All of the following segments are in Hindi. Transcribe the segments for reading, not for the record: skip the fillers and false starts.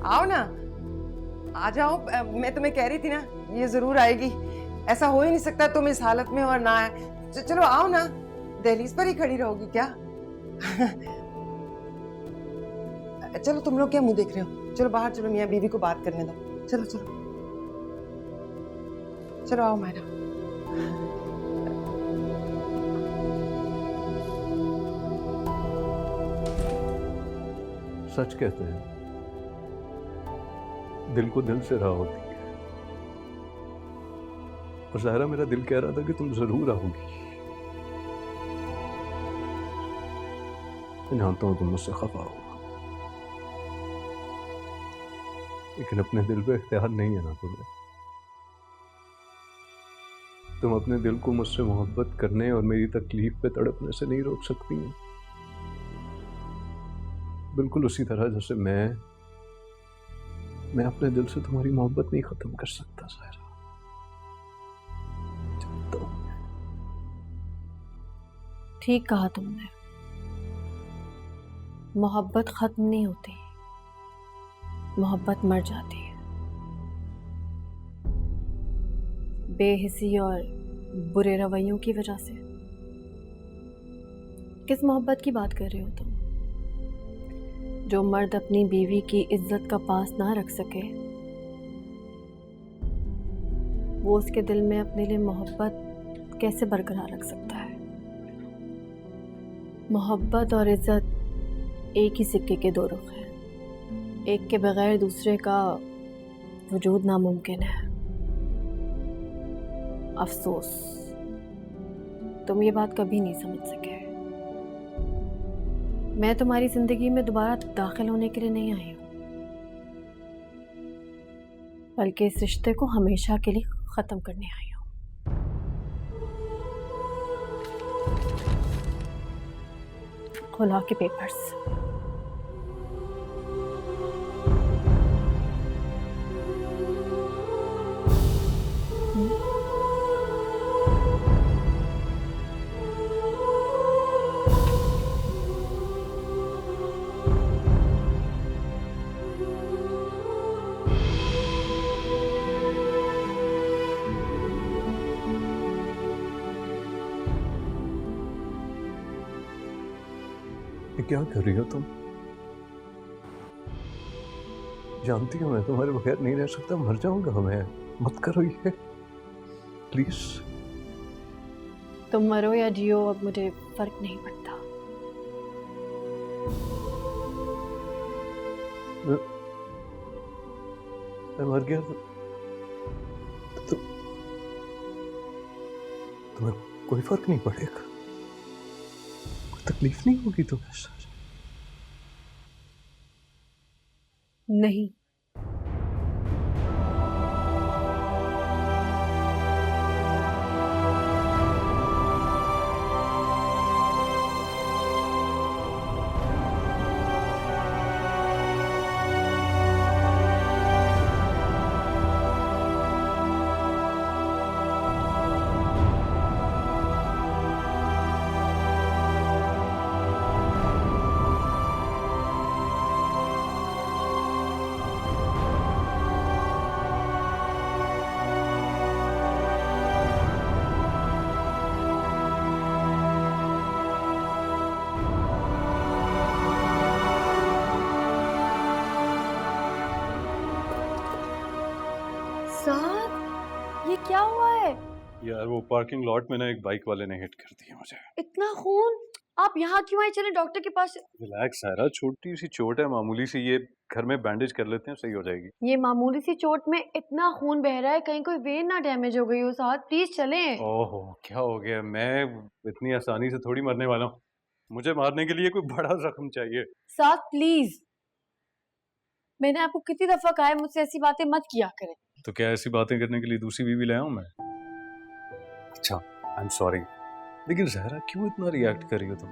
आओ ना, आ जाओ। मैं तुम्हें कह रही थी ना, ये जरूर आएगी। ऐसा हो ही नहीं सकता तुम इस हालत में और ना आए। चलो आओ ना, दहलीज पर ही खड़ी रहोगी क्या? चलो तुम लोग क्या मुंह देख रहे हो, चलो बाहर चलो, मियाँ बीवी को बात करने दो। चलो चलो चलो, आओ मायरा। सच कहते हैं, दिल को दिल से राह होती है। और ज़ाहिरा मेरा दिल कह रहा था कि तुम जरूर आओगी। मैं जानता हूं तुम मुझसे खफा हो, लेकिन अपने दिल पे इख्तियार नहीं है ना तुम्हें। तुम अपने दिल को मुझसे मोहब्बत करने और मेरी तकलीफ पे तड़पने से नहीं रोक सकती हैं। बिल्कुल उसी तरह जैसे मैं अपने दिल से तुम्हारी मोहब्बत नहीं खत्म कर सकता ज़ाहिरा। ठीक कहा तुमने, मोहब्बत खत्म नहीं होती, मोहब्बत मर जाती है। बेहिसी और बुरे रवैयों की वजह से। किस मोहब्बत की बात कर रहे हो तुम? जो मर्द अपनी बीवी की इज्जत का पास ना रख सके, वो उसके दिल में अपने लिए मोहब्बत कैसे बरकरार रख सकता है? मोहब्बत और इज्जत एक ही सिक्के के दो रुख हैं। एक के बगैर दूसरे का वजूद नामुमकिन है। अफसोस, तुम ये बात कभी नहीं समझ सके। मैं तुम्हारी जिंदगी में दोबारा दाखिल होने के लिए नहीं आई हूं, बल्कि इस रिश्ते को हमेशा के लिए खत्म करने आई हूं। खुला के पेपर्स। ये क्या कर रही हो तुम? जानती हो मैं तुम्हारे बगैर नहीं रह सकता, मर जाऊंगा मैं। मत करो ये प्लीज। तुम मरो या जियो, अब मुझे फर्क नहीं पड़ता। मैं मर गया तो तुम्हें कोई फर्क नहीं पड़ेगा, कोई तकलीफ नहीं होगी तुम्हें? नहीं, साहब ये क्या हुआ है? यार वो पार्किंग लॉट में ना एक बाइक वाले ने हिट कर दिया मुझे। इतना खून! आप यहाँ क्यों आए? चले डॉक्टर के पास। रिलैक्स सारा, छोटी सी चोट है, मामूली सी, ये घर में बैंडेज कर लेते हैं, सही हो जाएगी। ये मामूली सी चोट में इतना खून बह रहा है, कहीं कोई वेन ना डैमेज हो गई हो। साहब प्लीज चलें। ओहो क्या हो गया? मैं इतनी आसानी से थोड़ी मरने वाला हूँ, मुझे मारने के लिए कोई बड़ा जख्म चाहिए। साहब प्लीज, मैंने आपको कितनी दफा कहा है मुझसे ऐसी बातें मत किया करें। तो क्या ऐसी बातें करने के लिए दूसरी बीवी लाया हूँ मैं? अच्छा आई एम सॉरी, लेकिन ज़हरा क्यों इतना रिएक्ट कर रही हो तुम?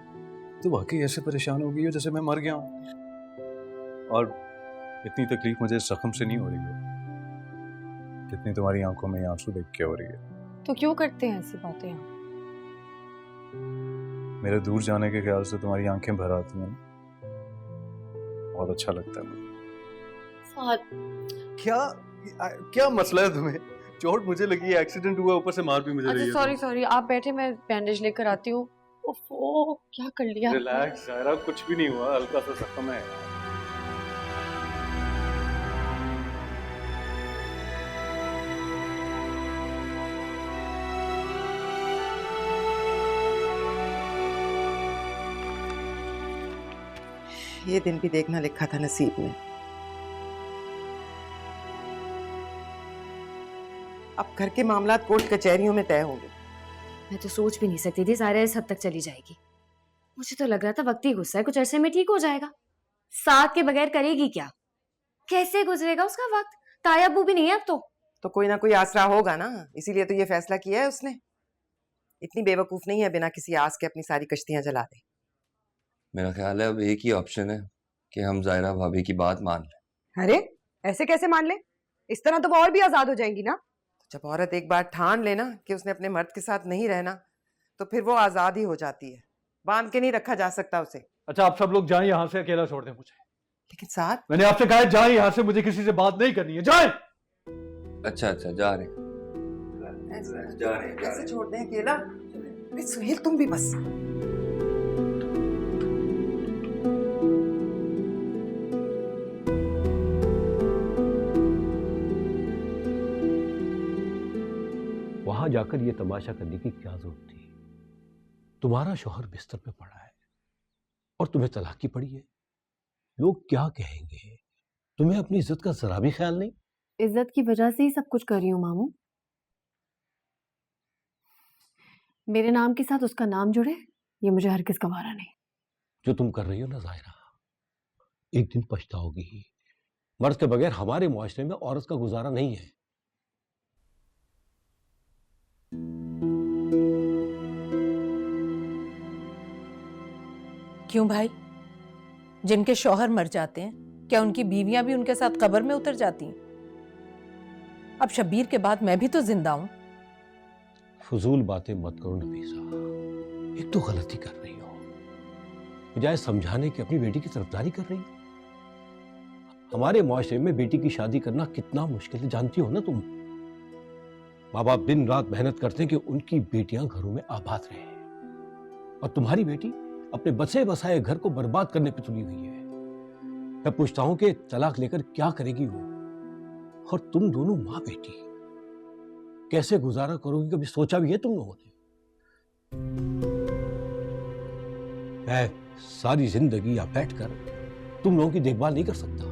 तो वाकई ऐसे परेशान हो गई हो जैसे मैं मर गया हूँ। और इतनी तकलीफ मुझे इस जख्म से नहीं हो रही है जितनी तुम्हारी आंखों में आंसू देख के हो रही है। तो क्यों करते हैं ऐसी बातें यहाँ? मेरे दूर जाने के ख्याल से तुम्हारी आंखें भर आती हैं, बहुत अच्छा लगता है मुझे। फहद, क्या क्या मसला है तुम्हें? चोट मुझे लगी है, एक्सीडेंट हुआ, ऊपर से मार भी मुझे रही अच्छा है। सॉरी सॉरी, आप बैठे, मैं बैंडेज लेकर आती हूँ। ओफो, क्या कर लिया आपने? रिलैक्स जायरा, कुछ भी नहीं हुआ, हल्का सा जख्म है। ये दिन भी देखना लिखा था नसीब में। अब घर के मामला कोर्ट कचहरियों में तय होंगे। मैं तो सोच भी नहीं सकती थी सारा इस हद तक चली जाएगी। मुझे तो लग रहा था वक्त ही गुस्सा है, कुछ अरसे में ठीक हो जाएगा। साथ के बगैर करेगी क्या? कैसे गुजरेगा उसका वक्त? ताया अब्बू भी नहीं है अब तो कोई ना कोई आसरा होगा ना, इसीलिए तो ये फैसला किया है उसने। इतनी बेवकूफ नहीं है बिना किसी आस के अपनी सारी कश्तियां जला दे। मेरा ख्याल है अब एक ही ऑप्शन है कि हम जायरा भाभी की बात मान लें। अरे ऐसे कैसे मान ले? इस तरह तो वो और भी आजाद हो जाएंगी ना। जब औरत एक बार ठान लेना कि उसने अपने मर्द के साथ नहीं रहना, तो फिर वो आजाद ही हो जाती है। बांध के नहीं रखा जा सकता उसे। अच्छा आप सब लोग जाएं यहाँ से, अकेला छोड़ दें मुझे। लेकिन साथ मैंने आपसे कहा है जाएं यहाँ से, मुझे किसी से बात नहीं करनी है, जाएं। अच्छा जा रहे कैसे छोड़ दें अकेला? अरे सुहेल तुम भी बस। वहां जाकर यह तमाशा करने की क्या जरूरत थी? तुम्हारा शौहर बिस्तर पे पड़ा है और तुम्हें तलाक की पड़ी है। लोग क्या कहेंगे? तुम्हें अपनी इज्जत का जरा भी ख्याल नहीं? इज्जत की वजह से ही सब कुछ कर रही हूँ मामू। मेरे नाम के साथ उसका नाम जुड़े, ये मुझे हरगिज़ गवारा नहीं। जो तुम कर रही हो ना जायरा, एक दिन पछताओगी ही। मर्द के बगैर हमारे मुआशरे में औरत का गुजारा नहीं है। क्यों भाई? जिनके शौहर मर जाते हैं, क्या उनकी बीवियां भी उनके साथ कब्र में उतर जाती हैं? अब शब्बीर के बाद मैं भी तो जिंदा हूं। फजूल बातें मत करो नफीसा, एक तो गलती कर रही हो, बजाय समझाने की अपनी बेटी की तरफदारी कर रही हो। हमारे मुआशरे में बेटी की शादी करना कितना मुश्किल है, जानती हो ना तुम। माँ बाप दिन रात मेहनत करते हैं कि उनकी बेटियां घरों में आबाद रहे, और तुम्हारी बेटी अपने बसे बसाए घर को बर्बाद करने पे तुली हुई है। मैं पूछता हूं कि तलाक लेकर क्या करेगी वो, और तुम दोनों माँ बेटी कैसे गुजारा करोगी? कभी सोचा भी है तुम लोगों ने? मैं सारी जिंदगी यहाँ बैठकर तुम लोगों की देखभाल नहीं कर सकता।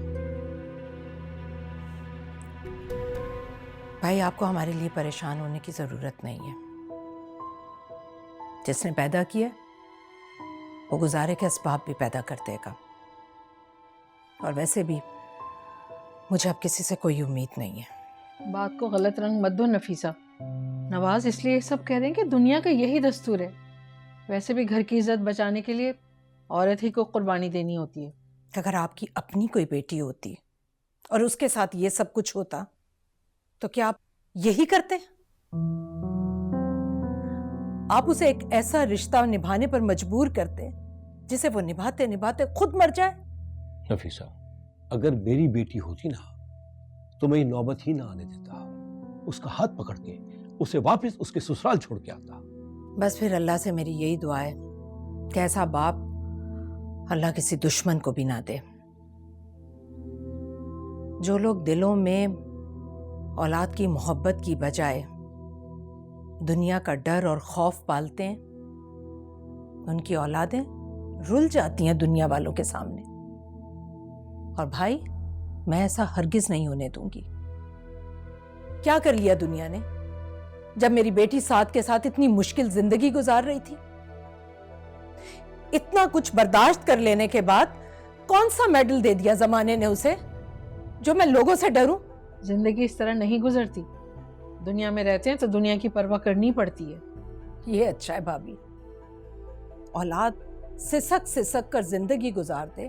भाई आपको हमारे लिए परेशान होने की जरूरत नहीं है। जिसने पैदा किया वो गुजारे के असबाब भी पैदा कर देगा। और वैसे भी मुझे अब किसी से कोई उम्मीद नहीं है। बात को गलत रंग मत दो नफीसा। नवाज इसलिए सब कह रहे हैं कि दुनिया का यही दस्तूर है। वैसे भी घर की इज्जत बचाने के लिए औरत ही को कुर्बानी देनी होती है। अगर आपकी अपनी कोई बेटी होती और उसके साथ ये सब कुछ होता तो क्या आप यही करते? आप उसे एक ऐसा रिश्ता निभाने पर मजबूर करते जिसे वो निभाते निभाते खुद मर जाए। नफीसा, अगर मेरी बेटी होती ना तो मैं ये नौबत ही ना आने देता। उसका हाथ पकड़ के उसे वापस उसके ससुराल छोड़ के आता। बस फिर अल्लाह से मेरी यही दुआ है कि ऐसा बाप अल्लाह किसी दुश्मन को भी ना दे। जो लोग दिलों में औलाद की मोहब्बत की बजाय दुनिया का डर और खौफ पालते हैं, उनकी औलादें रुल जाती हैं दुनिया वालों के सामने। और भाई, मैं ऐसा हरगिज नहीं होने दूंगी। क्या कर लिया दुनिया ने जब मेरी बेटी साथ के साथ इतनी मुश्किल जिंदगी गुजार रही थी? इतना कुछ बर्दाश्त कर लेने के बाद कौन सा मेडल दे दिया जमाने ने उसे जो मैं लोगों से डरूं? जिंदगी इस तरह नहीं गुजरती। दुनिया में रहते हैं तो दुनिया की परवाह करनी पड़ती है। ये अच्छा है भाभी, औलाद सिसक सिसक कर जिंदगी गुजार दे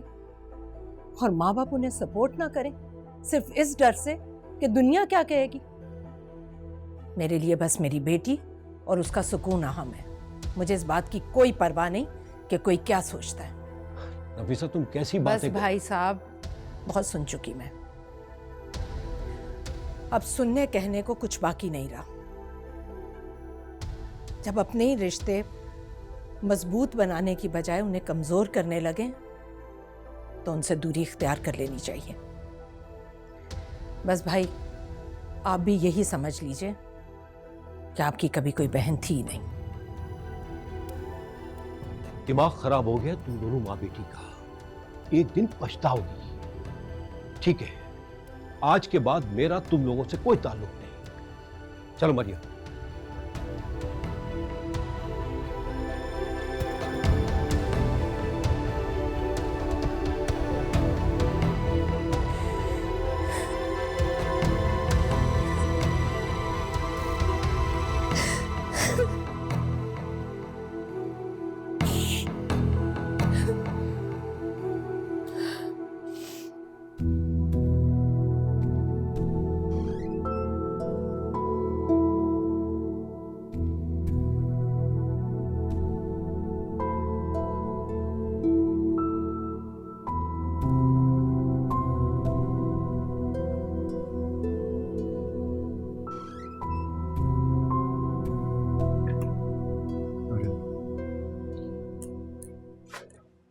और माँ बाप उन्हें सपोर्ट ना करें सिर्फ इस डर से कि दुनिया क्या कहेगी। मेरे लिए बस मेरी बेटी और उसका सुकून अहम है। मुझे इस बात की कोई परवाह नहीं कि कोई क्या सोचता है। नफीसा, तुम कैसी बस बातें भाई साहब, बहुत सुन चुकी मैं। अब सुनने कहने को कुछ बाकी नहीं रहा। जब अपने ही रिश्ते मजबूत बनाने की बजाय उन्हें कमजोर करने लगे तो उनसे दूरी इख्तियार कर लेनी चाहिए। बस भाई, आप भी यही समझ लीजिए कि आपकी कभी कोई बहन थी ही नहीं। दिमाग खराब हो गया तुम दोनों माँ बेटी का, एक दिन पछताओगी। ठीक है, आज के बाद मेरा तुम लोगों से कोई ताल्लुक नहीं। चलो मरियम।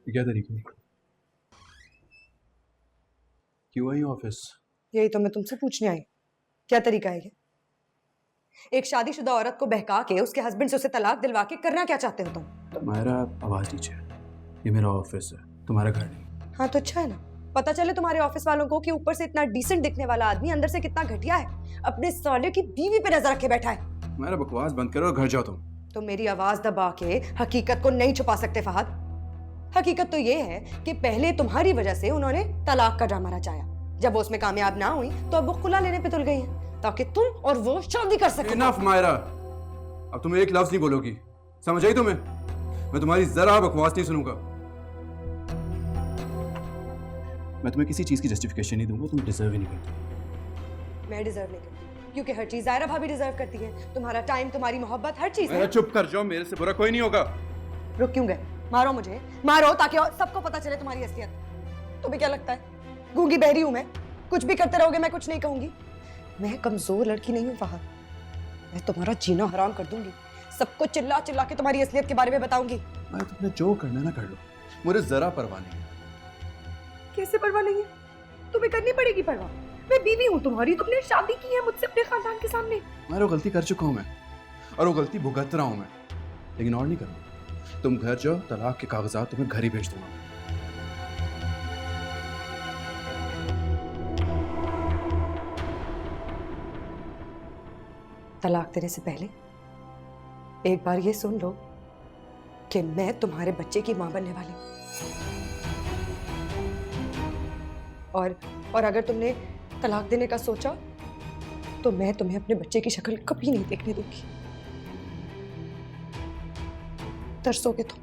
क्या तरीका है? क्यों आई ऑफिस? यही तो मैं तुमसे पूछने आई, क्या तरीका है ये? एक शादीशुदा औरत को बहका के उसके हस्बैंड से उसे तलाक दिलवा के करना क्या चाहते हो तुम? तुम्हारा आवाज नीचे, ये मेरा ऑफिस है, तुम्हारा घर नहीं। हाँ तो अच्छा है ना, पता चले तुम्हारे ऑफिस वालों को कि ऊपर से इतना डिसेंट दिखने वाला आदमी अंदर से कितना घटिया है, अपने साले की बीवी पे नजर रखे बैठा है। मेरा बकवास बंद करो और घर जाओ तुम। तो मेरी आवाज दबा के हकीकत को नहीं छुपा सकते फहद। हकीकत तो ये है कि पहले तुम्हारी वजह से उन्होंने तलाक का ड्रामा रचाया, जब वो उसमें कामयाब ना हुई तो अब वो खुला लेने पे तुल गई हैं ताकि तुम और वो शादी कर सके। इनफ मायरा, अब तुम एक लफ्ज नहीं बोलोगी, समझ आई तुम्हें? मैं तुम्हारी जरा बकवास नहीं सुनूंगा। मैं तुम्हें किसी चीज की जस्टिफिकेशन नहीं दूंगा, तुम डिजर्व ही नहीं करती। मैं डिजर्व नहीं करती क्योंकि हर चीज जायरा भाभी डिजर्व करती है। तुम्हारा टाइम, तुम्हारी मोहब्बत, हर चीज है। चुप कर जाओ, मेरे से बुरा कोई नहीं होगा। रुक क्यों गए? मारो मुझे, मारो ताकि सबको पता चले तुम्हारी असलियत। तुम्हें क्या लगता है गूंगी बहरी हूं मैं? कुछ भी करते रहोगे मैं कुछ नहीं कहूंगी। मैं कमजोर लड़की नहीं हूं फहद, मैं तुम्हारा जीना हराम कर दूंगी। सबको चिल्ला चिल्ला के तुम्हारी असलियत के बारे में बताऊंगी। मैं तुमने जो करना ना कर लो, मुझे जरा परवाह नहीं है। कैसे परवाह नहीं है? तुम्हें करनी पड़ेगी परवाह। मैं बीवी हूं तुम्हारी, तुमने शादी की है मुझसे अपने खानदान के सामने। मैं वो गलती कर चुका हूं मैं, और वो गलती भुगत रहा हूं मैं, लेकिन और नहीं करूंगा। तुम घर जाओ, तलाक के कागजात तुम्हें घर ही भेज दूंगा। तलाक देने से पहले एक बार ये सुन लो कि मैं तुम्हारे बच्चे की मां बनने वाली हूं। और अगर तुमने तलाक देने का सोचा तो मैं तुम्हें अपने बच्चे की शक्ल कभी नहीं देखने दूंगी। तरसोगे तुम।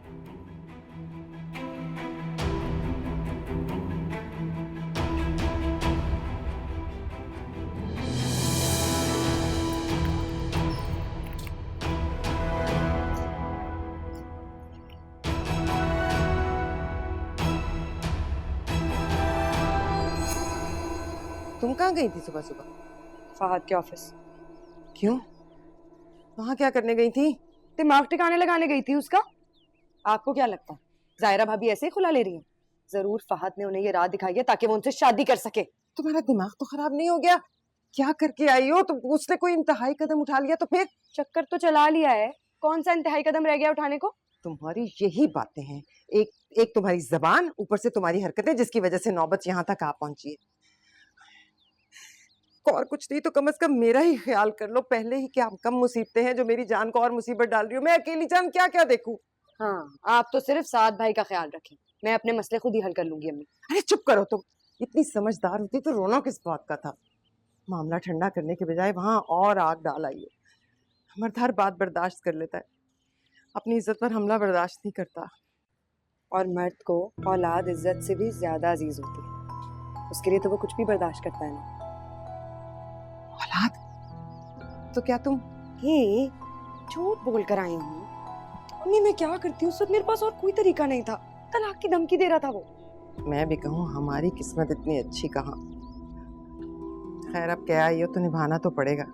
तुम कहाँ गई थी सुबह सुबह? फहद के ऑफिस। क्यों? वहां क्या करने गई थी? दिमाग ठिकाने लगाने गई थी उसका। आपको क्या लगता है जायरा भाभी ऐसे ही खुला ले रही है? जरूर फहद ने उन्हें ये राह दिखाई है ताकि वो उनसे शादी कर सके। तुम्हारा दिमाग तो खराब नहीं हो गया? क्या करके आई हो? तो उसने कोई इंतहाई कदम उठा लिया तो फिर? चक्कर तो चला लिया है, कौन सा इंतहाई कदम रह गया उठाने को? तुम्हारी यही बातें हैं, एक तुम्हारी जबान, ऊपर से तुम्हारी हरकतें, जिसकी वजह से नौबत यहाँ तक आ पहुंची है। और कुछ नहीं तो कम से कम मेरा ही ख्याल कर लो। पहले ही क्या कम मुसीबतें हैं जो मेरी जान को और मुसीबत डाल रही हो। मैं अकेली जान क्या क्या देखूं? हाँ, आप तो सिर्फ साद भाई का ख्याल रखें, मैं अपने मसले खुद ही हल कर लूंगी अम्मी। अरे चुप करो तुम, इतनी समझदार होती तो रोना किस बात का था? मामला ठंडा करने के बजाय वहां और आग डाल आई हो। मर्द हर बात बर्दाश्त कर लेता है, अपनी इज्जत पर हमला बर्दाश्त नहीं करता। और मर्द को औलाद इज्जत से भी ज्यादा अजीज होती है, उसके लिए तो वो कुछ भी बर्दाश्त करता है ना। औलाद? तो क्या तुम ये झूठ बोल कर आई हूँ? अम्मी मैं क्या करती हूँ, उस वक्त मेरे पास और कोई तरीका नहीं था। तलाक की धमकी दे रहा था वो। मैं भी कहूँ हमारी किस्मत इतनी अच्छी कहाँ। खैर अब क्या आई हो तो निभाना तो पड़ेगा।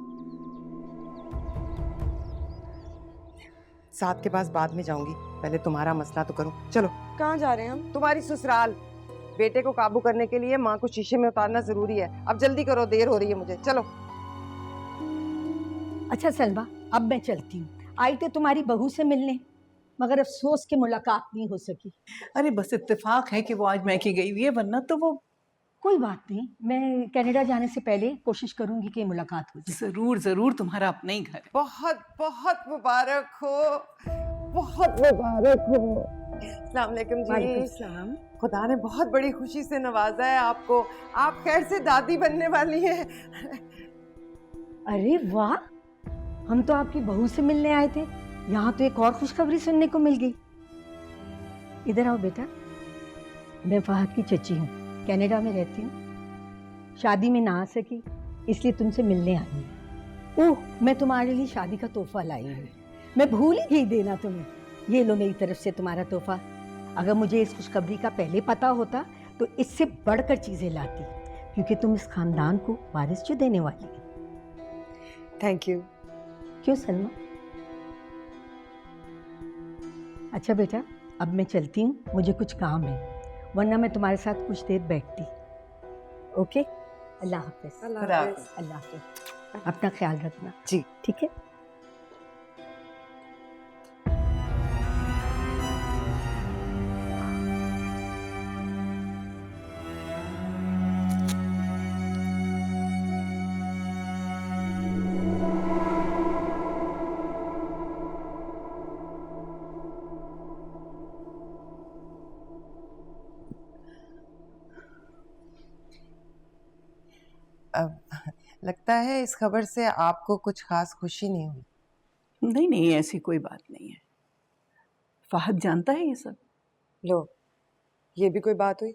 साथ के पास बाद में जाऊंगी, पहले तुम्हारा मसला तो करूं। चलो। कहाँ जा रहे हैं हम? तुम्हारी ससुराल। बेटे को काबू करने के लिए माँ को शीशे में उतारना जरूरी है। अब जल्दी करो, देर हो रही है मुझे। चलो। अच्छा सलमा, अब मैं चलती हूँ। आई तो तुम्हारी बहू से मिलने, मगर अफसोस की मुलाकात नहीं हो सकी। अरे बस इत्तेफाक है कि वो आज मैके गई हुई है, वरना तो वो। कोई बात नहीं, मैं कनाडा जाने से पहले कोशिश करूंगी कि मुलाकात हो जाए। जरूर जरूर, तुम्हारा अपना ही घर है। बहुत बहुत मुबारक हो, बहुत मुबारक हो। अस्सलाम वालेकुम जी। सलाम। खुदा ने बहुत बड़ी खुशी से नवाजा है आपको। आप खैर से दादी बनने वाली हैं। अरे वाह, हम तो आपकी बहू से मिलने आए थे, यहाँ तो एक और खुशखबरी सुनने को मिल गई। इधर आओ बेटा। मैं फहद की चची हूँ, कनाडा में रहती हूँ। शादी में ना आ सकी इसलिए तुमसे मिलने आई हूँ। ओह, मैं तुम्हारे लिए शादी का तोहफा लाई हूँ। मैं भूल ही गई देना तुम्हें। ये लो मेरी तरफ से तुम्हारा तोहफा। अगर मुझे इस खुशखबरी का पहले पता होता तो इससे बढ़कर चीज़ें लाती, क्योंकि तुम इस खानदान को वारिस जो देने वाली है। Thank you. क्यों सलमा? अच्छा बेटा, अब मैं चलती हूँ, मुझे कुछ काम है, वरना मैं तुम्हारे साथ कुछ देर बैठती। ओके, अल्लाह हाफिज। अल्लाह हाफिज। अल्लाह हाफिज। अपना ख्याल रखना जी। ठीक है। अब लगता है इस खबर से आपको कुछ खास खुशी नहीं हुई। नहीं नहीं, ऐसी कोई बात नहीं है। फहद जानता है ये सब। लो, ये भी कोई बात हुई?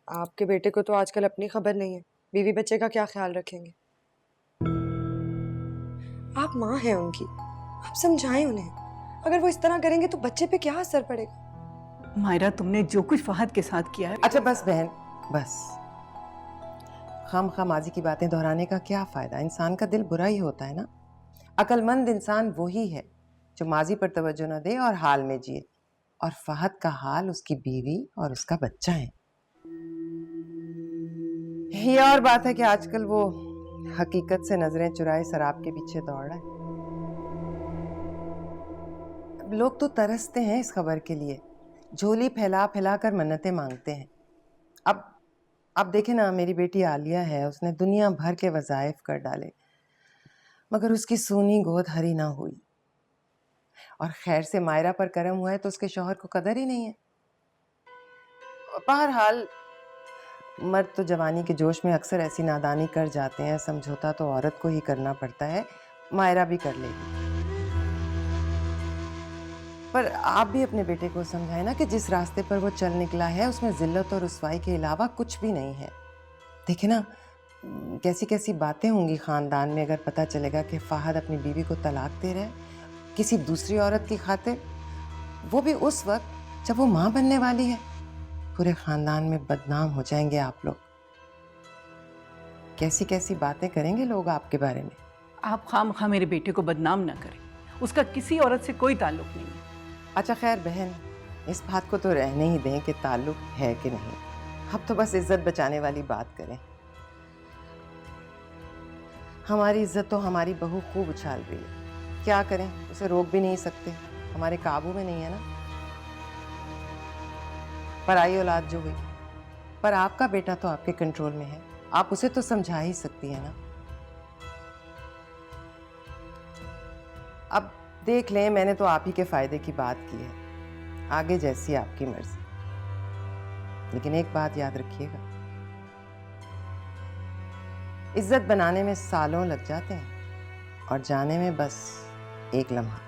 आपके बेटे को तो आजकल अपनी खबर नहीं है, बीवी बच्चे का क्या ख्याल रखेंगे? आप माँ हैं उनकी, आप समझाएं उन्हें। अगर वो इस तरह करेंगे तो बच्चे पे क्या असर पड़ेगा? मायरा, तुमने जो कुछ फहद के साथ किया है। अच्छा बस बहन, बस। खामखा माजी की बातें दोहराने का क्या फायदा? इंसान का दिल बुरा ही होता है ना। अक्लमंद इंसान वही है जो माजी पर तवज्जो न दे और हाल में जिए। और फहद का हाल उसकी बीवी और उसका बच्चा है। ये और बात है कि आजकल वो हकीकत से नजरें चुराए शराब के पीछे दौड़ रहा है। लोग तो तरसते हैं इस खबर के लिए, झोली फैला फैला कर मन्नतें मांगते हैं। अब देखे ना, मेरी बेटी आलिया है, उसने दुनिया भर के वज़ाइफ कर डाले, मगर उसकी सूनी गोद हरी ना हुई। और खैर से मायरा पर करम हुआ है तो उसके शौहर को कदर ही नहीं है। बहरहाल मर्द तो जवानी के जोश में अक्सर ऐसी नादानी कर जाते हैं, समझौता तो औरत को ही करना पड़ता है। मायरा भी कर लेगी। पर आप भी अपने बेटे को समझाएं ना कि जिस रास्ते पर वो चल निकला है उसमें जिल्लत और रुसवाई के अलावा कुछ भी नहीं है। देखे ना, कैसी कैसी बातें होंगी खानदान में अगर पता चलेगा कि फहद अपनी बीवी को तलाक दे रहा है किसी दूसरी औरत की खातिर, वो भी उस वक्त जब वो माँ बनने वाली है। पूरे खानदान में बदनाम हो जाएंगे आप लोग। कैसी कैसी बातें करेंगे लोग आपके बारे में। आप खामखा मेरे बेटे को बदनाम ना करें, उसका किसी औरत से कोई ताल्लुक नहीं है। अच्छा खैर बहन, इस बात को तो रहने ही दें कि ताल्लुक है कि नहीं। अब तो बस इज्जत बचाने वाली बात करें। हमारी इज्जत तो हमारी बहू खूब उछाल रही है, क्या करें, उसे रोक भी नहीं सकते, हमारे काबू में नहीं है ना। पराई औलाद जो हुई, पर आपका बेटा तो आपके कंट्रोल में है, आप उसे तो समझा ही सकती है ना। अब देख लें, मैंने तो आप ही के फायदे की बात की है, आगे जैसी आपकी मर्जी। लेकिन एक बात याद रखिएगा, इज्जत बनाने में सालों लग जाते हैं और जाने में बस एक लम्हा।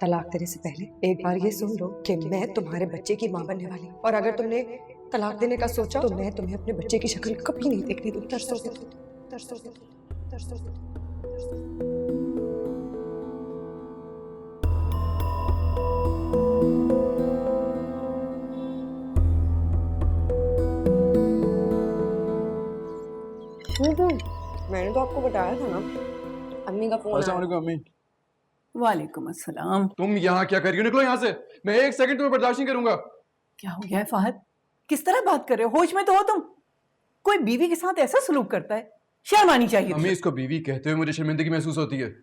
तलाक देने से पहले एक बार ये सुन लो कि मैं तुम्हारे बच्चे की माँ बनने वाली हूँ, और अगर तुमने तलाक देने का सोचा तो मैं तुम्हें अपने बच्चे की शक्ल कभी नहीं देखने दूँ। तरसोगे तुम, तरसोगे तुम, तरसोगे तुम। मैंने तो आपको बताया था ना, अम्मी का फोन अस्सलाम वालेकुम अम्मी। वालेकुम अस्सलाम। तुम यहाँ क्या कर रही हो? निकलो यहाँ से। मैं एक सेकंड तुम्हें बर्दाश्त नहीं करूंगा। क्या हो गया है फहद? किस तरह बात कर रहे हो? होश में तो हो तुम? कोई बीवी के साथ ऐसा सलूक करता है? शर्म आनी चाहिए अम्मी, तुम्हें। इसको बीवी कहते हुए मुझे शर्मिंदगी महसूस होती है।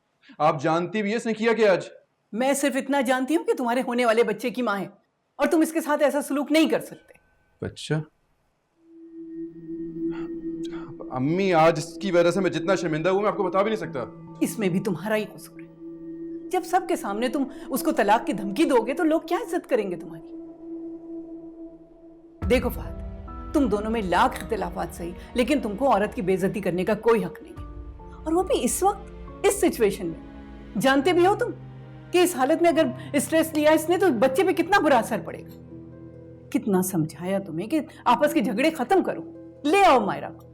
आप जानती भी है इसने किया क्या आज? मैं सिर्फ इतना जानती हूँ कि तुम्हारे होने वाले बच्चे की माँ है और तुम इसके साथ ऐसा सलूक नहीं कर सकते। बच्चा? अम्मी, आज इसकी वजह से मैं जितना शर्मिंदा हूँ मैं आपको बता भी नहीं सकता। इसमें भी तुम्हारा ही कसूर है। जब सबके सामने तुम उसको तलाक की धमकी दोगे तो लोग क्या इज्जत करेंगे तुम्हारी? देखो फहद, तुम दोनों में लाख इख्तिलाफात सही, लेकिन तुमको औरत की बेइज्जती करने का कोई हक नहीं है, और वो भी इस वक्त, इस सिचुएशन में। जानते भी हो तुम कि इस हालत में अगर स्ट्रेस लिया इसने तो बच्चे पे कितना बुरा असर पड़ेगा। कितना समझाया तुम्हें कि आपस के झगड़े खत्म करो, ले आओ मायरा को,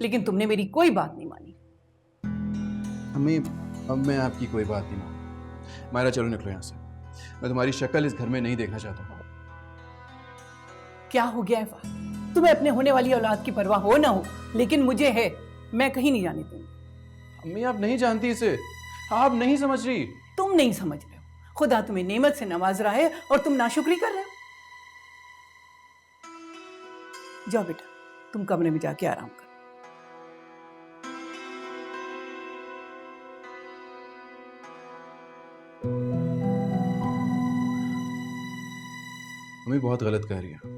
लेकिन तुमने मेरी कोई बात नहीं मानी। अम्मी, अब मैं आपकी कोई बात नहीं मानूं। मायरा, चलो निकलो यहाँ से। मैं तुम्हारी शक्ल इस घर में नहीं देखना चाहता। क्या हो गया है फहद? तुम्हें अपने होने वाली औलाद की परवाह हो ना हो, लेकिन मुझे है। मैं कहीं नहीं जाने दूंगी। अम्मी, आप नहीं जानती इसे। आप नहीं समझ रही। तुम नहीं समझ रहे हो। खुदा तुम्हें नेमत से नवाज रहा है और तुम नाशुक्री कर रहे हो। जाओ बेटा, तुम कमरे में जाके आराम करो। अम्मी बहुत गलत कह रही है।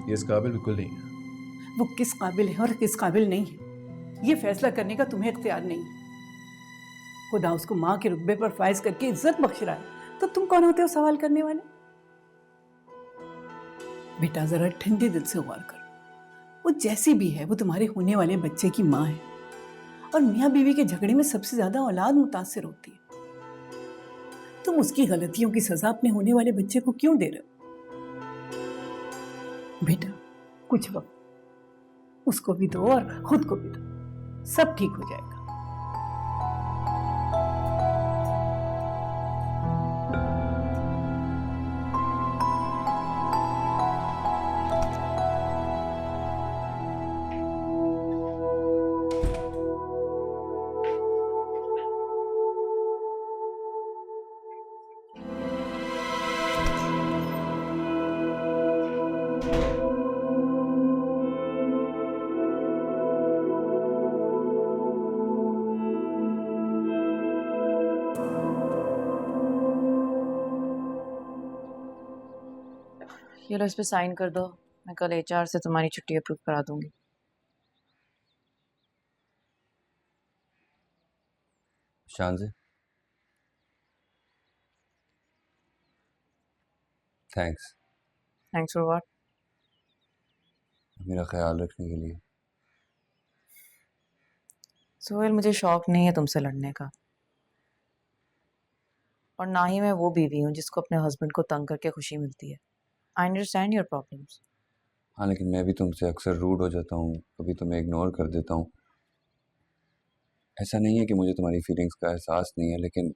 ये इस काबिल बिल्कुल नहीं है। वो किस काबिल है और किस काबिल नहीं है, ये फैसला करने का तुम्हें इख्तियार नहीं है। खुदा उसको माँ के रुतबे पर फायज करके इज्जत बख्श रहा है, तो तुम कौन होते हो सवाल करने वाले? बेटा, जरा ठंडे दिल से गौर करो। वो जैसी भी है, वो तुम्हारे होने वाले बच्चे की माँ है, और मियाँ बीवी के झगड़े में सबसे ज्यादा औलाद मुतासिर होती है। तुम उसकी गलतियों की सजा अपने होने वाले बच्चे को क्यों दे रहे हो? बेटा, कुछ वक्त उसको भी दो और खुद को भी दो, सब ठीक हो जाएगा। ये लो, इस पे साइन कर दो। मैं कल HR से तुम्हारी छुट्टी अप्रूव करा दूंगी। शांति, थैंक्स। Thanks for what? मेरा ख्याल रखने के लिए। सोहेल, मुझे शौक नहीं है तुमसे लड़ने का, और ना ही मैं वो बीवी हूँ जिसको अपने हस्बैंड को तंग करके खुशी मिलती है। I understand your problems. हाँ, लेकिन मैं भी तुमसे अक्सर रूड हो जाता हूँ, कभी तुम्हें इग्नोर कर देता हूँ। ऐसा नहीं है कि मुझे तुम्हारी फीलिंग्स का एहसास नहीं है, लेकिन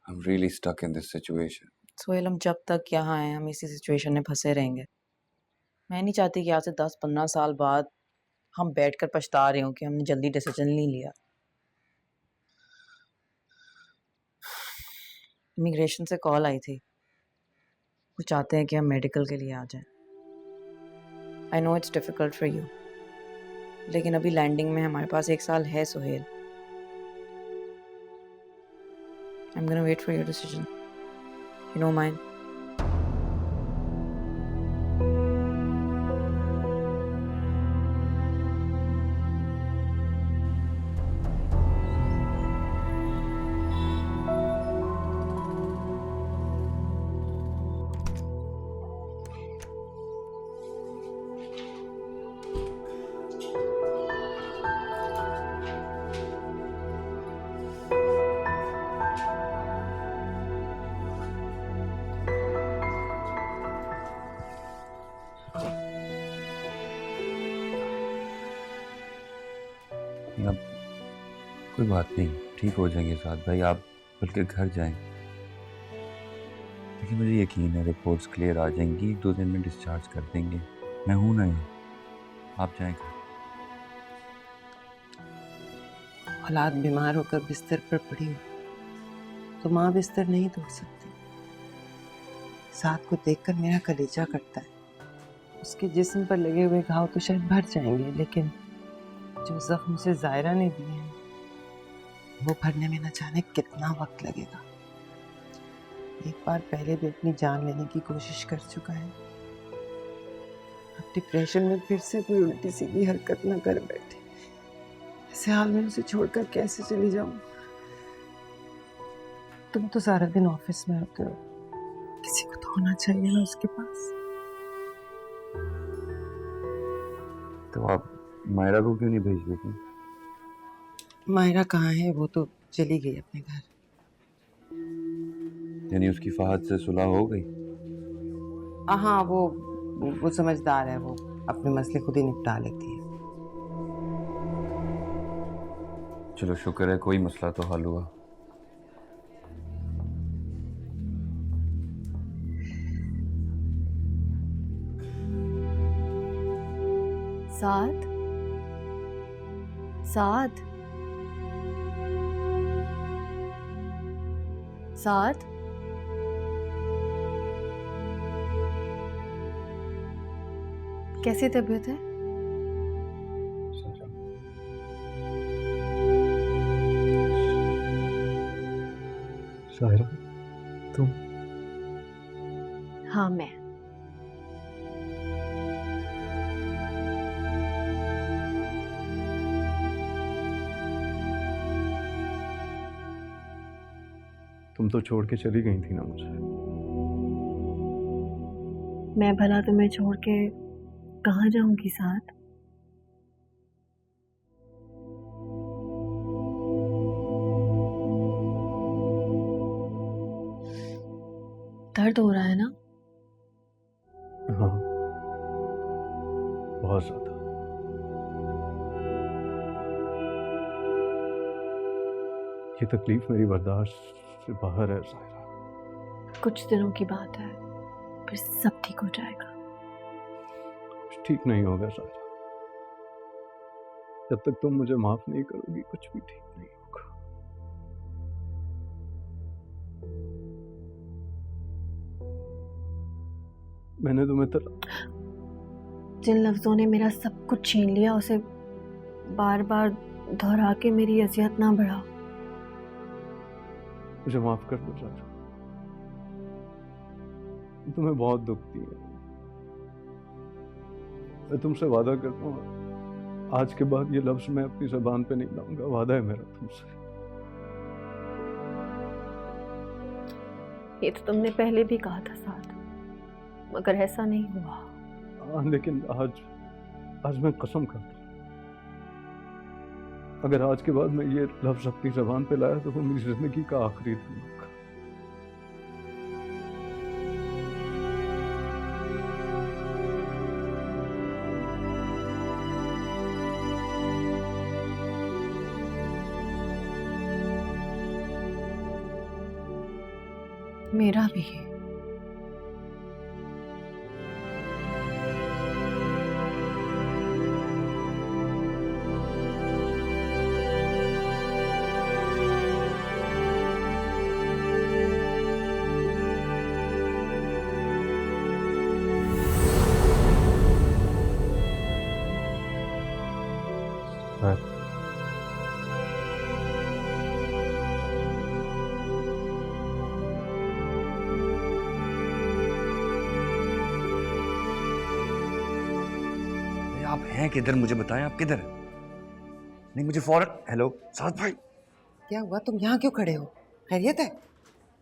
I am really stuck in this situation. Sohail, हम जब तक यहाँ हैं हम इसी सिचुएशन में फंसे रहेंगे। मैं नहीं चाहती कि आज से 10-15 साल बाद हम बैठकर पछता रहे हो कि हमने जल्दी डिसीजन नहीं लिया। इमिग्रेशन से कॉल आई थी, वो चाहते हैं कि हम मेडिकल के लिए आ जाएं। I know it's difficult for you, लेकिन अभी लैंडिंग में हमारे पास 1 साल है Sohail. I am gonna wait for your decision, you know mine. कोई बात नहीं, ठीक हो जाएंगे साथ भाई, आप बल्कि घर जाएं। लेकिन मुझे यकीन है रिपोर्ट्स क्लियर आ जाएंगी, 1-2 दिन में डिस्चार्ज कर देंगे। मैं हूं ना यहाँ, आप जाएं घर। औलाद बीमार होकर बिस्तर पर पड़ी हो तो माँ बिस्तर नहीं तोड़ सकती। साथ को देखकर मेरा कलेजा कटता है। उसके जिस्म पर लगे हुए घाव तो शायद भर जाएंगे, लेकिन जो जख्म उसे जायरा ने दिए हैं वो भरने में न जाने कितना वक्त लगेगा। एक बार पहले भी अपनी जान लेने की कोशिश कर चुका है। अब डिप्रेशन में फिर से कोई उल्टी सीधी हरकत न कर बैठे। ऐसे हाल में उसे छोड़कर कैसे चली जाऊं? तुम तो सारा दिन ऑफिस में होते हो, किसी को तो होना चाहिए ना उसके पास। तो आप मायरा को क्यों नहीं भेज देती? मायरा कहाँ है? वो तो चली गई अपने घर। यानी उसकी फहद से सुलह हो गई? हाँ, वो समझदार है, वो अपने मसले खुद ही निपटा लेती है। चलो शुक्र है कोई मसला तो हल हुआ। साथ साथ साथ कैसी तबीयत है? साहिरा, तुम? हाँ, मैं। तुम तो छोड़ के चली गई थी ना मुझे। मैं भला तुम्हें छोड़ के कहाँ जाऊंगी साथ? दर्द हो रहा है ना? हाँ, बहुत ज्यादा। ये तकलीफ मेरी बर्दाश्त से बाहर है साहिरा। कुछ दिनों की बात है, फिर सब ठीक हो जाएगा। कुछ ठीक नहीं होगा साहिरा। जब तक तुम मुझे माफ नहीं करोगी कुछ भी ठीक नहीं होगा। मैंने तुम्हें जिन लफ्जों ने मेरा सब कुछ छीन लिया, उसे बार बार दोहरा के मेरी अजियत ना बढ़ाओ। मुझे माफ कर दो साहिरा। तुम्हें बहुत दुख दिया। मैं तुमसे वादा करता हूँ आज के बाद ये लफ्ज मैं अपनी ज़बान पे नहीं लाऊंगा। वादा है मेरा तुमसे। ये तो तुमने पहले भी कहा था साथ, मगर ऐसा नहीं हुआ। हाँ, लेकिन आज मैं कसम खाता हूँ, अगर आज के बाद मैं ये लफ्ज अपनी ज़बान पे लाया तो वो मेरी जिंदगी का आखिरी दिन होगा। मेरा भी। आप हैं किधर? मुझे बताएं आप किधर हैं? नहीं मुझे फौरन। हेलो साथ भाई, क्या हुआ? तुम यहाँ क्यों खड़े हो? खैरियत है?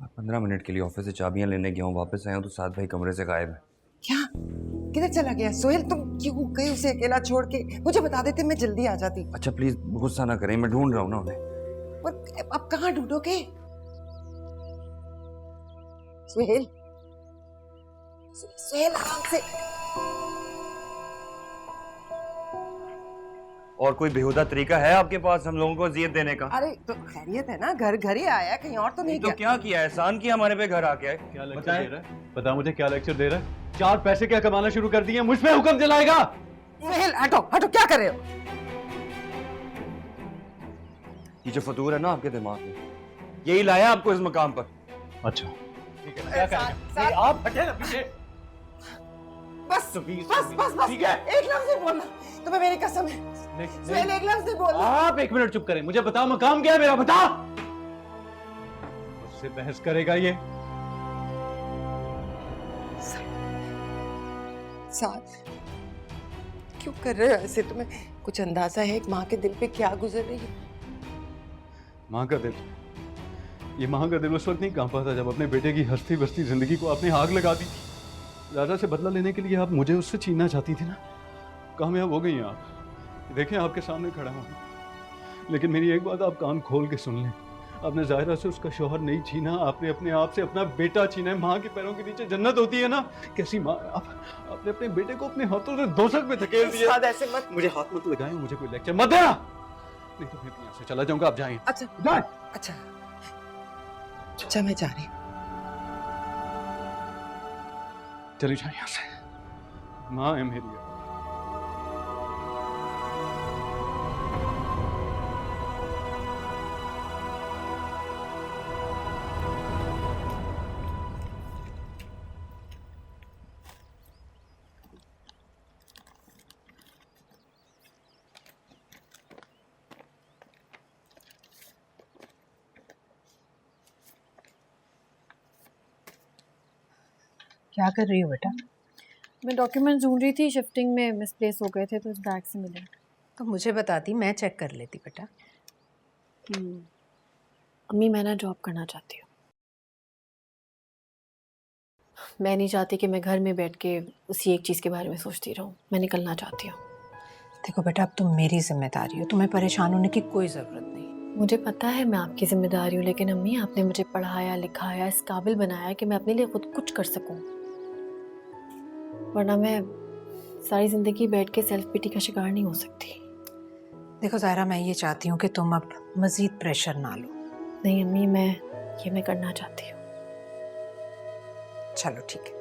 मैं 15 मिनट के लिए ऑफिस से चाबियां लेने गया हूँ, वापस आया हूँ तो साथ भाई कमरे से गायब है। क्या? किधर चला गया? सोहेल, तुम क्यों गए उसे अकेला छोड़ के? मुझे बता देते, मैं जल्दी आ जाती। अच्छा प्लीज गुस्सा ना करें, मैं ढूंढ रहा हूँ ना उन्हें। पर अब कहाँ ढूंढोगे? सोहेल, सोहेल आराम से। और कोई बेहुदा तरीका है आपके पास हम लोगों को अजियत देने का? अरे तो खैरियत है ना, घर घर ही आया, कहीं और तो नहीं तो गया। क्या किया, एहसान किया हमारे पे घर आके? क्या लेक्चर दे रहा है? बता मुझे, क्या लेक्चर दे रहा है? 4 पैसे क्या कमाना शुरू कर दिए, मुझ पे हुक्म चलाएगा? सुहेल हटो हटो, क्या कर रहे हो? ये जो फतूर है ना आपके दिमाग में, यही लाया आपको इस मकाम पर। अच्छा ठीक है, क्या करेंगे? नहीं, आप हटे ना पीछे। बस बस बस बस, ठीक है। एक लफ्ज नहीं बोलना, तुम्हें मेरी कसम है। सुहेल एक लफ्ज नहीं बोलना। आप 1 मिनट चुप करें, मुझे बताओ मकाम क्या है मेरा, बता। मुझसे बहस करेगा ये? साथ क्यों कर रहे हो ऐसे? तुम्हें कुछ अंदाजा है एक माँ के दिल पे क्या गुजर रही है? माँ का दिल, ये माँ का दिल उस वक्त नहीं कांपा था जब अपने बेटे की हंसती बसती जिंदगी को आपने आग लगा दी थी। राजा से बदला लेने के लिए आप मुझे उससे छीनना चाहती थी ना, कामयाब हो गई आप। देखें आपके सामने खड़ा हूँ, लेकिन मेरी एक बात आप कान खोल के सुन लें, आपने जाहिरा से उसका शौहर नहीं छीना, आपने अपने आप से अपना बेटा छीना है। माँ के पैरों के नीचे जन्नत होती है ना, कैसी माँ आपने अपने बेटे को अपने हाथों से दोजख में धकेल दिया। ऐसे मत, मुझे हाथ मत लगाएं, मुझे कोई लेक्चर मत देना, नहीं तो मैं यहाँ से चला जाऊंगा। आप जाएं। अच्छा अच्छा अच्छा, मैं जा रही हूँ। चली जाए यहाँ से, माँ है मेरी। क्या कर रही हो बेटा? मैं डॉक्यूमेंट ढूंढ रही थी, शिफ्टिंग में मिसप्लेस हो गए थे तो इस बैग से मिले। तो मुझे बताती, मैं चेक कर लेती बेटा। अम्मी मैं ना जॉब करना चाहती हूँ। मैं नहीं चाहती कि मैं घर में बैठ के उसी एक चीज़ के बारे में सोचती रहूँ। मैं निकलना चाहती हूँ। देखो बेटा, अब तुम मेरी जिम्मेदारी हो, तुम्हें परेशान होने की कोई ज़रूरत नहीं। मुझे पता है मैं आपकी जिम्मेदारी हूँ, लेकिन अम्मी आपने मुझे पढ़ाया लिखाया, इस काबिल बनाया कि मैं अपने लिए खुद कुछ कर सकूँ, वरना मैं सारी ज़िंदगी बैठ के सेल्फ पिटी का शिकार नहीं हो सकती। देखो ज़ाहिरा, मैं ये चाहती हूँ कि तुम अब मज़ीद प्रेशर ना लो। नहीं अम्मी, मैं करना चाहती हूँ। चलो ठीक है,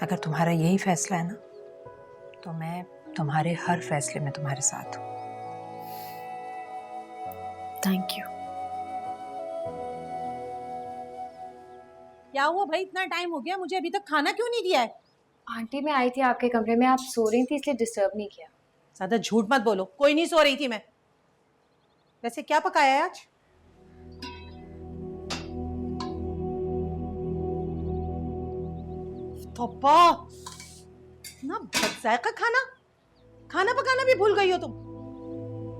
अगर तुम्हारा यही फैसला है ना, तो मैं तुम्हारे हर फैसले में तुम्हारे साथ हूँ। Thank you. क्या हुआ भाई, इतना टाइम हो गया, मुझे अभी तक खाना क्यों नहीं दिया है? आंटी मैं आई थी आपके कमरे में, आप सो रही थी इसलिए डिस्टर्ब नहीं किया। ज्यादा झूठ मत बोलो, कोई नहीं सो रही थी मैं। वैसे क्या पकाया है आज? थोपा ना, बदजायका खाना, खाना पकाना भी भूल गई हो तुम।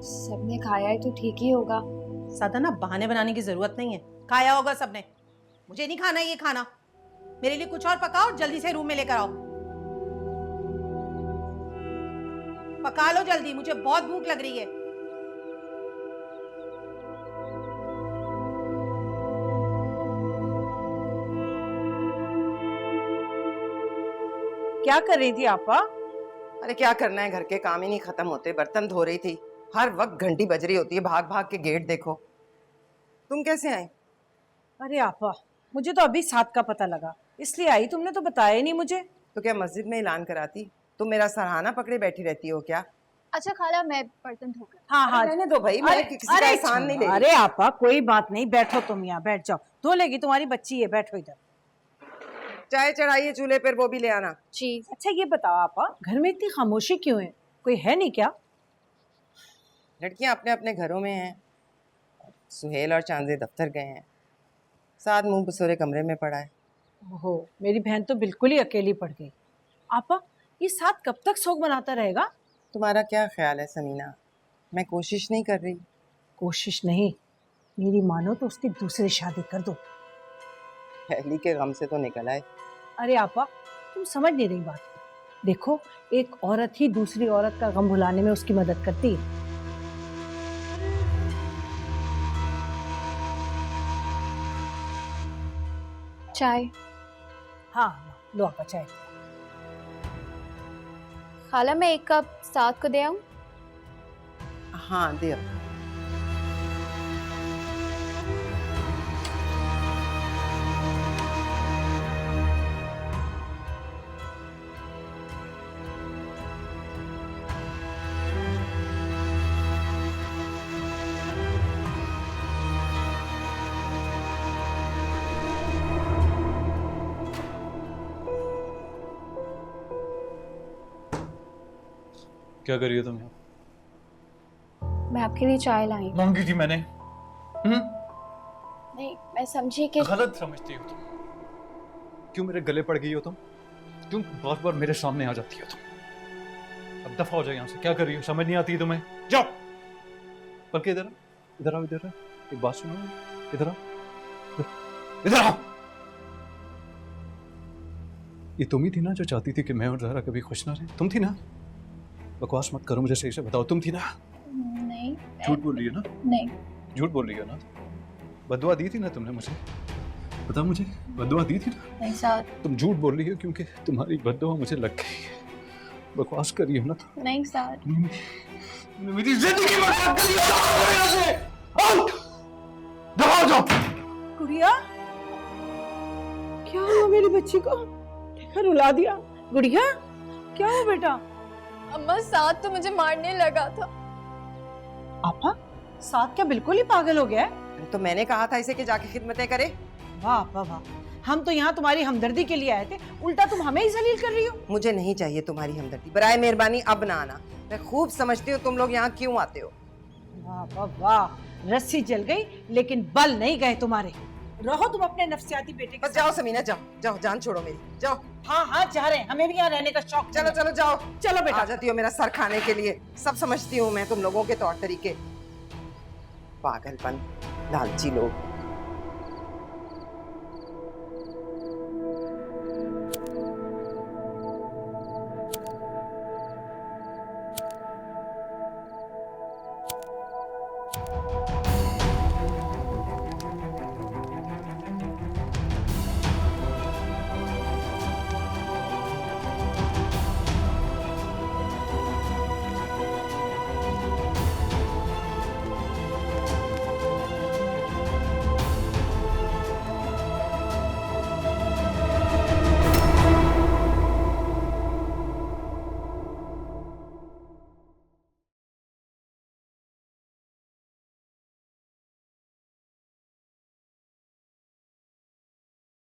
सबने खाया है तो ठीक ही होगा। ज्यादा ना बहाने बनाने की जरूरत नहीं है, खाया होगा सबने। मुझे नहीं खाना ये खाना, मेरे लिए कुछ और पकाओ, जल्दी से रूम में लेकर आओ। पका लो जल्दी, मुझे बहुत भूख लग रही है। क्या कर रही थी आपा? अरे क्या करना है, घर के काम ही नहीं खत्म होते। बर्तन धो रही थी, हर वक्त घंटी बज रही होती है, भाग भाग के गेट देखो। तुम कैसे आई? अरे आपा, मुझे तो अभी 7 का पता लगा, इसलिए आई। तुमने तो बताया ही नहीं मुझे। तो क्या मस्जिद में ऐलान कराती? तुम मेरा सराहना पकड़े बैठी रहती हो क्या? अच्छा खाला, मैं बर्तन धोकर। हाँ हाँ, रहने दो भाई, मैं किसी का एहसान नहीं ले रही। अरे आपा कोई बात नहीं, बैठो तुम यहाँ, बैठ जाओ, धो लेगी तुम्हारी बच्ची है, बैठो इधर। चाय चढ़ाइए चूल्हे पर, वो भी ले आना। जी। अच्छा ये बताओ आपा, घर में इतनी खामोशी क्यों है? कोई है नहीं क्या? लड़कियां अपने अपने घरों में हैं, सुहेल और चांदे दफ्तर गए हैं, साथ मुंह बसोरे कमरे में पड़ा है। ओहो, मेरी बहन तो बिल्कुल ही अकेली पड़ गई। आपा ये साथ कब तक शोक मनाता रहेगा? तुम्हारा क्या ख्याल है समीना? मैं कोशिश नहीं कर रही? कोशिश नहीं, मेरी मानो तो उसकी दूसरी शादी कर दो। पहली के गम से तो निकल आए। अरे आपा तुम समझ नहीं रही बात। देखो, एक औरत ही दूसरी औरत का गम भुलाने में उसकी मदद करती है। चाय? हाँ लो आपा चाय। खाला मैं 1 कप साथ को दे आऊं? हाँ दे अब। क्या कर रही हो तुम यहाँ? मैं आपके लिए चाय लाई। मांगी थी मैंने। नहीं, मैं समझी कि गलत समझती हो तुम। क्यों मेरे गले पड़ गई हो तुम? क्यों बार बार मेरे सामने आ जाती हो तुम? अब दफा हो जाए यहाँ से। क्या कर रही हो? समझ नहीं आती तुम्हें? जाओ। बल्कि इधर इधर आओ, इधर आओ। एक बात सुनो, इधर आओ, इधर आओ। ये तुम ही थी ना जो चाहती थी कि मैं और ज़हरा कभी खुश ना रहे? तुम थी ना? बकवास मत करो, मुझे सही से बताओ, तुम थी ना? नहीं। झूठ बोल रही हो ना? नहीं। झूठ बोल रही हो ना? बदुआ दी थी ना तुमने मुझे? बता मुझे, बदुआ दी थी ना? नहीं साहब। तुम झूठ बोल रही हो क्योंकि तुम्हारी बददुआ मुझे लग गई है। बकवास कर रही हो ना तुम? नहीं साहब। तुमने मेरी जिंदगी बर्बाद कर दी। जाओ यहाँ से। आउट। दबा जाओ। गुड़िया, क्या हुआ मेरी बच्ची को? देखा रुला दिया। गुड़िया, क्या हुआ बेटा? अम्मा साथ तो मुझे मारने लगा था। आपा, साथ क्या बिल्कुल ही पागल हो गया है? तो मैंने कहा था इसे कि जाके खिदमतें करे। वाह आपा वाह, हम तो यहाँ तुम्हारी हमदर्दी के लिए आए थे, उल्टा तुम हमें ही जलील कर रही हो। मुझे नहीं चाहिए तुम्हारी हमदर्दी, बराए मेहरबानी अब ना आना। मैं खूब समझती हूँ तुम लोग यहाँ क्यों आते हो। वाह वाह वाह, रस्सी जल गई लेकिन बल नहीं गए तुम्हारे। रहो तुम अपने नफसियाती बेटे के बस जाओ समीना, जाओ जाओ, जान छोड़ो मेरी, जाओ। हाँ हाँ जा रहे हैं, हमें भी यहाँ रहने का शौक। चलो चलो जाओ। चलो बेटा। आ जाती हो मेरा सर खाने के लिए। सब समझती हूँ मैं तुम लोगों के तौर तरीके। पागलपन, लालची लोग।